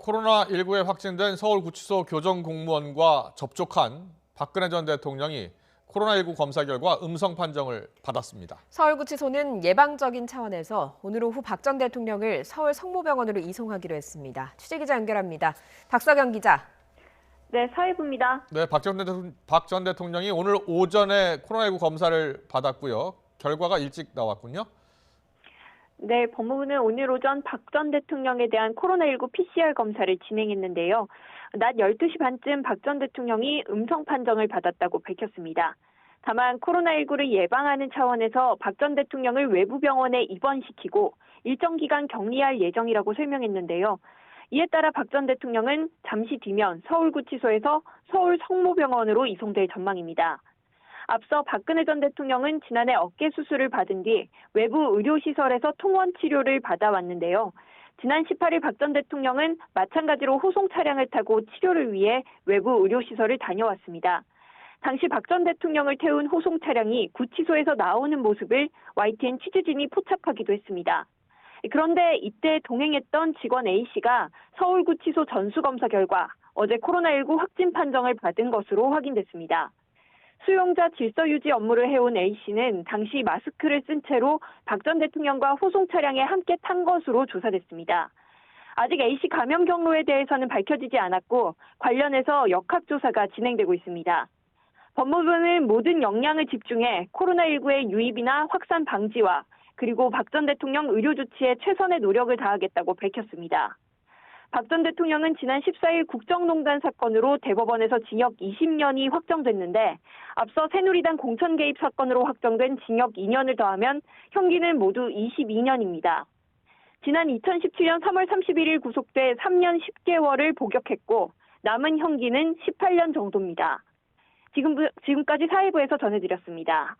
코로나19에 확진된 서울구치소 교정공무원과 접촉한 박근혜 전 대통령이 코로나19 검사 결과 음성 판정을 받았습니다. 서울구치소는 예방적인 차원에서 오늘 오후 박 전 대통령을 서울 성모병원으로 이송하기로 했습니다. 취재기자 연결합니다. 박석영 기자. 네, 사회부입니다. 네, 박 전 대통령이 오늘 오전에 코로나19 검사를 받았고요. 결과가 일찍 나왔군요. 네, 법무부는 오늘 오전 박 전 대통령에 대한 코로나19 PCR 검사를 진행했는데요. 낮 12시 반쯤 박 전 대통령이 음성 판정을 받았다고 밝혔습니다. 다만 코로나19를 예방하는 차원에서 박 전 대통령을 외부 병원에 입원시키고 일정 기간 격리할 예정이라고 설명했는데요. 이에 따라 박 전 대통령은 잠시 뒤면 서울구치소에서 서울 성모병원으로 이송될 전망입니다. 앞서 박근혜 전 대통령은 지난해 어깨 수술을 받은 뒤 외부 의료시설에서 통원 치료를 받아왔는데요. 지난 18일 박 전 대통령은 마찬가지로 호송 차량을 타고 치료를 위해 외부 의료시설을 다녀왔습니다. 당시 박 전 대통령을 태운 호송 차량이 구치소에서 나오는 모습을 YTN 취재진이 포착하기도 했습니다. 그런데 이때 동행했던 직원 A씨가 서울구치소 전수검사 결과 어제 코로나19 확진 판정을 받은 것으로 확인됐습니다. 수용자 질서 유지 업무를 해온 A씨는 당시 마스크를 쓴 채로 박 전 대통령과 호송 차량에 함께 탄 것으로 조사됐습니다. 아직 A씨 감염 경로에 대해서는 밝혀지지 않았고 관련해서 역학조사가 진행되고 있습니다. 법무부는 모든 역량을 집중해 코로나19의 유입이나 확산 방지와 그리고 박 전 대통령 의료 조치에 최선의 노력을 다하겠다고 밝혔습니다. 박 전 대통령은 지난 14일 국정농단 사건으로 대법원에서 징역 20년이 확정됐는데 앞서 새누리당 공천 개입 사건으로 확정된 징역 2년을 더하면 형기는 모두 22년입니다. 지난 2017년 3월 31일 구속돼 3년 10개월을 복역했고 남은 형기는 18년 정도입니다. 지금까지 사회부에서 전해드렸습니다.